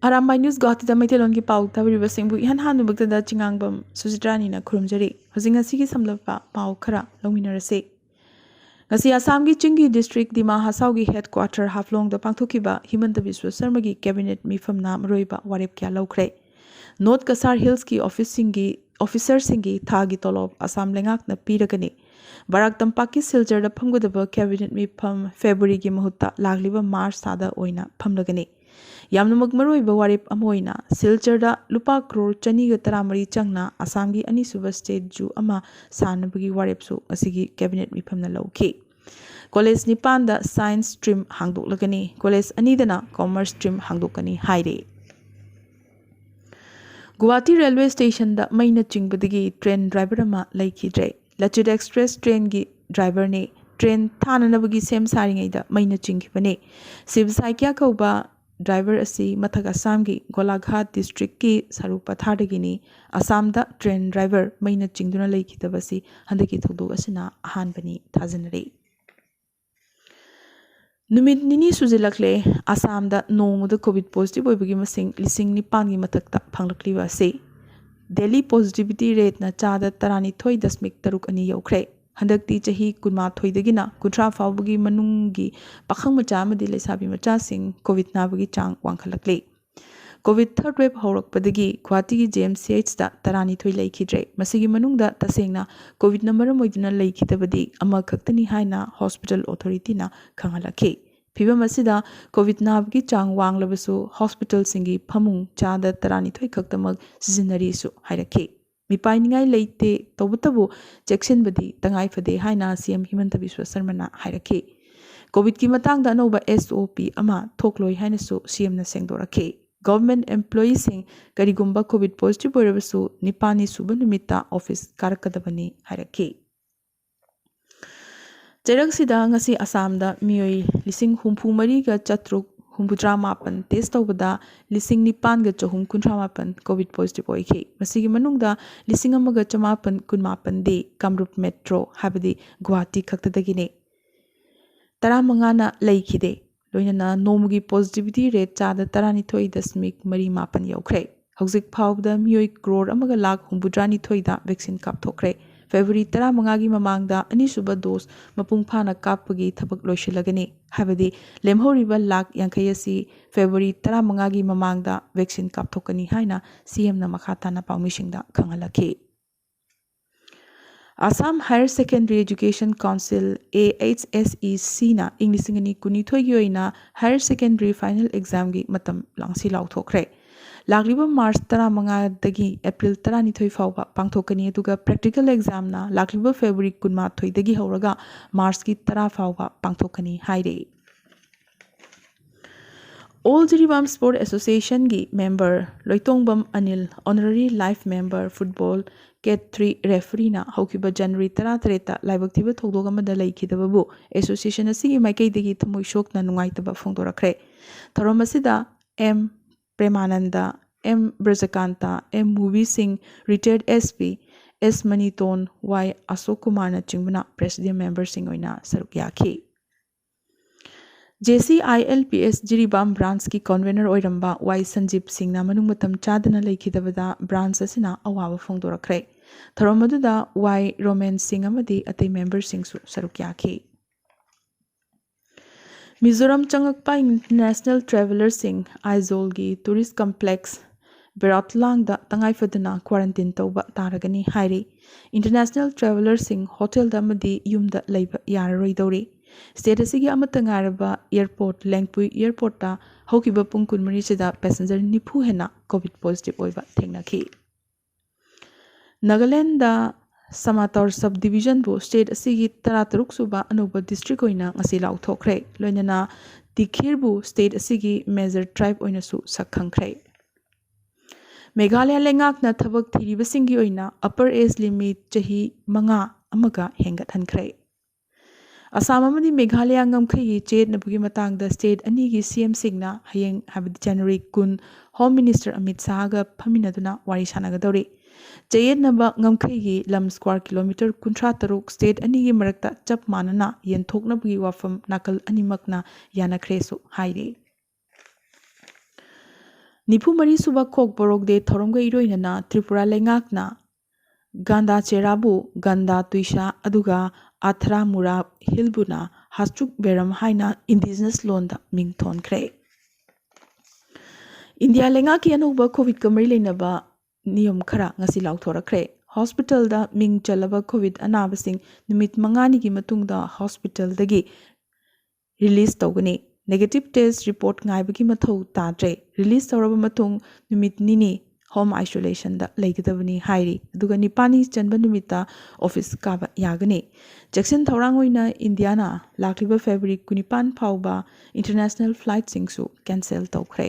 Arambai News Guwahati Maitelon ki pau tabiriba singbu ihan hanu bagtada chingangbam Susitrani na khurumjari hojing asigi samlapa pau khara longminarase ngasi Assam gi Chingi district Dima Hasau gi headquarter Haflong da pangthokiba Himanta Biswa Sarma gi cabinet mifam na roiba warep kya laukhre North Kasar Hills ki officer singi thagi tolob Assam lengak na piragani Barak Tampaki Siljar da phamgudaba cabinet mifam February gi mahutta lagliba March sada oina phamlagani Yamnamak Maroi Bawarip Amoina, Silcherda, Lupa Crore, Chaniga Taramari Changna, Assamgi Anisuba State Ju Ama, Sanabagi Waripsu, Asigi Cabinet Mipamna Loki. College Nipanda Science Stream Hangduk Lagani, College Anidana Commerce Stream Hangdukani Haide. Guwahati Railway Station da Maina Chingbadigi train driver ama Laikidre, Lachud Express train gi driver ne, train Thananabagi Sem Saringaida, Maina Chingibane, Sibsaikia Koba. Driver asi Mathak Assam gi Golaghat district ki Sarupa Thardagini Assam da train driver maina chingduna laikhitabasi handaki thogdok asina ahanbani thajanare Numit nini sujilakle Assam da nongmuda COVID positive oibagi masing lising nipan gi mathakta phanglakliba ase Daily positivity rate na chada 32.3 ani yaukre Handakti chahi kunma thoidagina kutra fawbagi manungi pakhang macha amadi lesabi macha sing COVID nabagi chang wangkhalakle COVID third wave haurakpadagi Guwahati gi JMCH da 32 laikhidre masigi manungda tasengna COVID na maram oiduna laikhitabadi ama khaktani haina hospital authority na khangalakhe phibam asida COVID nabagi chang wanglabasu hospital singi phamung chada 32 khaktamak sizinari su hairakhe Mipainingai leite tobutabu Jackson badi tangai fade haina CM Himanta Biswa Sarma na hairake COVID ki matangda anoba SOP ama thokloi haina su CM na sengdorakhe Government employees sing karigumba COVID positive oirabasu nipani suba numita office karakadabani hairake Jerak sida ngasi Assam da mioi lising humpu mari ga chatruk Humbudra mapan test tawbada lising nipan ga chahum kuntra mapan COVID positive oike. Masigi manungda lising amaga chamapan kun mapan de Kamrup Metro habadi Guwahati kaktadagine. Tara mangana laikide. Loinana nomugi positivity rate chada 32.3 mapan yaukre. Hauzik phawbda mioi crore amaga lak humbudra ni thoida vaccine kap thokre. February 15 mamangda anisuba dose mapung phana kapagi thabak loisilagani habadi lemhoriba lak yankayasi February 15 mamangda vaccine kapthokani haina CM na makhata na pawmisingda khangalakhe Assam Higher Secondary Education Council AHSEC na inglisingani kunithoi gi oina Higher Secondary Final Exam gi matam langsi lauthokre Lagliba March 15 dagi April 12 fawba pangthokani aduga practical exam na lagliba February 13 dagi hauraga March ki 10 fawba pangthokani haire All Jiribam Sport Association gi member Loitongbam Anil honorary life member football Cat 3 referee na haukiba January 13 ta laibaktiba thogdog amada laikhidababu association asigi maikei dagi thamoi shokna nungaitaba phongdorakre Thoromasida M Premananda, M. Brajakanta, M. Movie Singh, retired SP, S. Maniton, Y. Ashok Kumar na Chingbana President Member Singh oina Sarukyakhi. JCILPS Jiribam Branch ki convener oiramba Y. Sanjeev Singh na manung matam chadana laikhidabada branch asina awaba phongdorakre. Thoromaduda Y. Roman Singh amadi atay member Singh su Sarukyakhi. Mizoram Changakpa International Traveler Singh Aizolgi Tourist Complex Beratlang da Tangai Fadana Quarantine Toba Taragani Hairi International Traveler Singh Hotel Damadi Yumda Labor Yarroidori State Asigi Amatangaraba Airport Lengpui Airport ta Hokiba Pungkun Marisida passenger Nipu Hena COVID positive Oiba Tengnaki Nagaland da Samator subdivision bu state asigi tarataruk suba anuba district oina ngasi lauthokre loinana Tikhir bu state asigi major tribe oina su sakhangkre Meghalaya lengak na thabak thiriba singi oina upper age limit chahi manga amaga hengat hankre Assam amadi Meghalaya ngamkhai chet nabugi matangda state ani gi CM singna hayeng habdi January kun Home Minister Amit Shah ga phaminaduna wari sanagadori Jayed naba ngamkhai gi lam square kilometer kuntra taruk state ani gi marakta chap manana yenthok nabgi wafam nakal animakna yana khresu haire निफुमरी सुबा खोक बोरोगदे थोरमगा इरोइनना त्रिपुरा लेंगाकना गंदा चेराबु गंदा तुइशा अदुगा आथरा मुरा हिलबुना हाचुक बेरम हाइना इंडिजिनस लोनदा मिंग थोनख्रे इंडिया लेंगाकी अनौबा कोविड का मरी लेनबा नियम खरा ngasi लाउथोरख्रे हॉस्पिटल दा मिंग चलबा कोविड अनाबसिंग निमित मंगानी की मतुंगदा हॉस्पिटल दगी रिलीज तौगने negative test report ngaibagi mathau tadre release tawraba matung numit nini home isolation da leigdabani hairi aduga nipani chanba numita office kaba yagani jackson thorang oina indiana lakliba february 25 phauba international flight singsu cancel tawkhre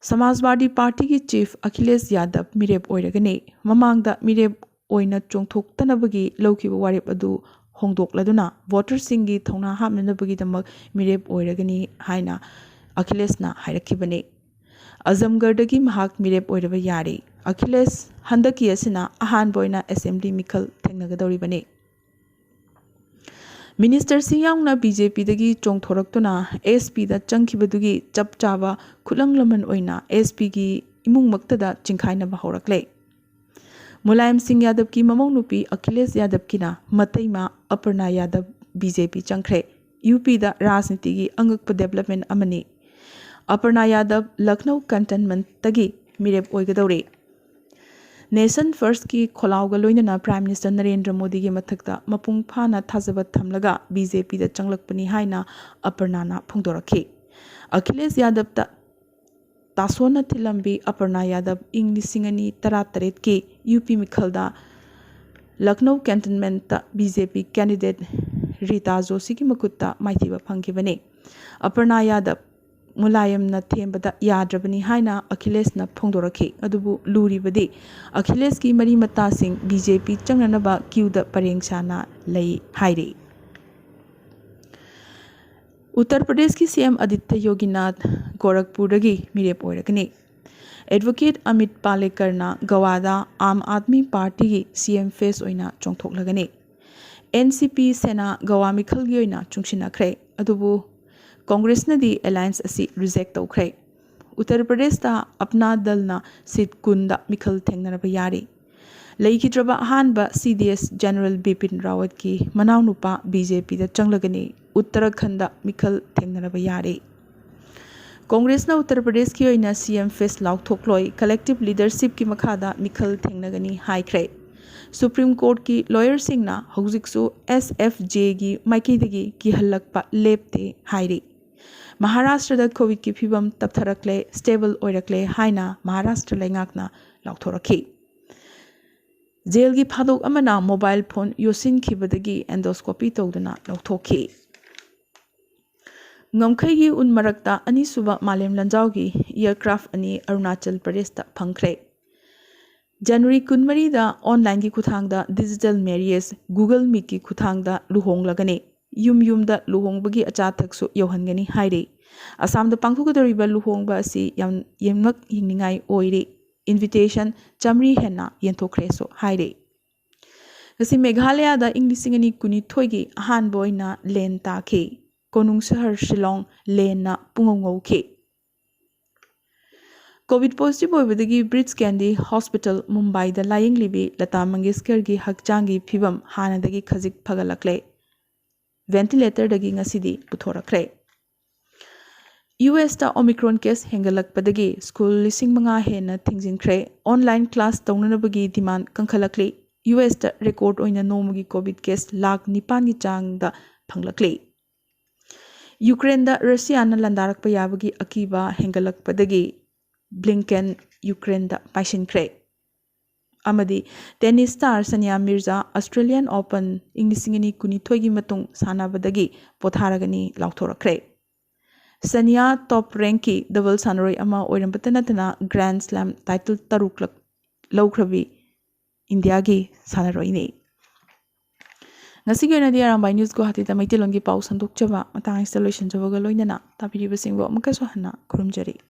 Samajwadi party की chief Akhilesh Yadav मिरेप ओइरगने ममांगदा मिरेप ओइना चोंगथोक्तनबगी लौकिबा वारेप अदु होंदोक्लदुना voter सिंगी थौना हामनबगी दमक मिरेप ओइरगनी हाइना अखिलेशना हाइरखिबने अजमगढ़दगी महाक मिरेप ओइरबा यारे अखिलेश हंदकी असिना अहान बोइना assembly मिखल थेंगनगदौरिबने minister Singh BJP दगी चोंगथोरक्तुना एसपी दा चंखिबदुगी चप चाबा खुलंग लमन ओइना एसपी की इमुंग मक्तदा चिंखाइनबा हौरक्ले मुलायम सिंह यादव की ममौ नुपी अखिलेश यादव किना मतैमा अपर्णा यादव बीजेपी चंख्रे यूपी दा राजनीति की अंगक डेवलपमेंट अमनी अपर्णा यादव लखनऊ कंटेनमेंट तगी मिरेप ओइगदौरे नेशन फर्स्ट की खोलाउगा लोइनना प्राइम मिनिस्टर नरेंद्र मोदी के मथक्ता मपुंग फाना थाजबत थमलगा बीजेपी दा चंगलकपनी हाइना अपर्णाना फोंदोरखे अखिलेश यादव ता तासोना थिलंबी अपर्णा यादव इंग लिसिंगनी 13 के यूपी मिखलदा Lucknow cantonment BJP candidate Rita Joshi की मकुत्ता माइथीबा फंगिबने अपर्णा यादव मुलायम न थेंबदा याद्रबनी हाइना अखिलेश न फोंदोरखे अदुबु लूरीबदे अखिलेश की मरी मतासिंग बीजेपी चंगनबा क्यूद परेंगसाना लई हाइरे उत्तर प्रदेश की सीएम आदित्य योगीनाथ गोरखपुरदगी मिरेप ओइरगने एडवोकेट अमित पालेकरना गवादा आम आदमी पार्टी की सीएम फेस ओइना चोंथोकलगने एनसीपी सेना गवा मिखलगी ओइना चुंगसिनाख्रे अदुबु कांग्रेस ने दी अलायंस असी रिजेक्ट तौख्रे उत्तर प्रदेश दा अपना दल ना सीट कुंदा मिखल थेंगनरबा यारे लेखिद्रबा अहानबा सीडीएस जनरल बिपिन रावत की मनावनुपा बीजेपी दा चंगलगने उत्तराखंड मिखल थेंगनरबा यारे कांग्रेस ना उत्तर प्रदेश की ओइना सीएम फेस लाउथोक्लोय कलेक्टिव लीडरशिप की मखादा मिखल थेंगनगनी हाइख्रे सुप्रीम कोर्ट की लॉयर सिंगना हौजिकसु एसएफजे की माइकेदगी की हल्लकपा लेपते हाइरे महाराष्ट्र कोविड की फिवम तपथरक्ले स्टेबल ओइरक्ले हाइना महाराष्ट्र लेंगाकना लाउथोरखे जेल की फादोक अमना मोबाइल फोन योसिनखिबदगी एंडोस्कोपी तौदना लाउथोखे ngomkhaigi unmarakta ani suba malem lanjaugi aircraft ani arunachal pradesh ta phangkhre January 23 da online ki khuthang da digital marriage Google Meet ki khuthang da luhong lagane yum da luhong bagi acha thak su yohangani haire Assam da pangthukadoriba luhong ba asi yemnak yingningai oire invitation chamri henna yenthokre so haire Ngasi Meghalaya da Inglisingani kuni thoigi ahan boina len ta khe konung sahar Shillong len na pungongau khe COVID positive होइबदगी Breach Candy hospital Mumbai दा लाइंग लिबी लता मंगेशकर की हकचांगी फिवम हानदगी खजिक फगलकले वेंटिलेटर दगी ngasiदी पुथोरखरे यूएस दा ओमिक्रॉन केस हेंगलकपदगी स्कूल लिसिंग मंगा हेना थिंजिनख्रे ऑनलाइन क्लास तौननबगी डिमांड कंखलकले यूएस दा रिकॉर्ड ओइना नोमगी कोविड केस लाख 9 की चांग दा फंगलकले यूक्रेन दा रशिया ना लंदारकप याबगी अकीबा हेंगलकपदगी ब्लिंकन यूक्रेन दा पाइसिनख्रे अमदी टेनिस स्टार सनिया मिर्जा ऑस्ट्रेलियन ओपन इंग्लिसिंगनी कुनिथोगी मतुंग सानाबदगी पोथारगनी लाउथोरख्रे सनिया टॉप रैंक की डबल सानरोय अमा ओइरंबत नतना ग्रैंड स्लैम टाइटल तरुक लौख्रबी इंडिया की सानरोयने ngasi gena dia Arambai news Guwahati da maitelongi pau sandok chaba matang installation jawaga loinana tabiri basingbo amka so hana khurumjari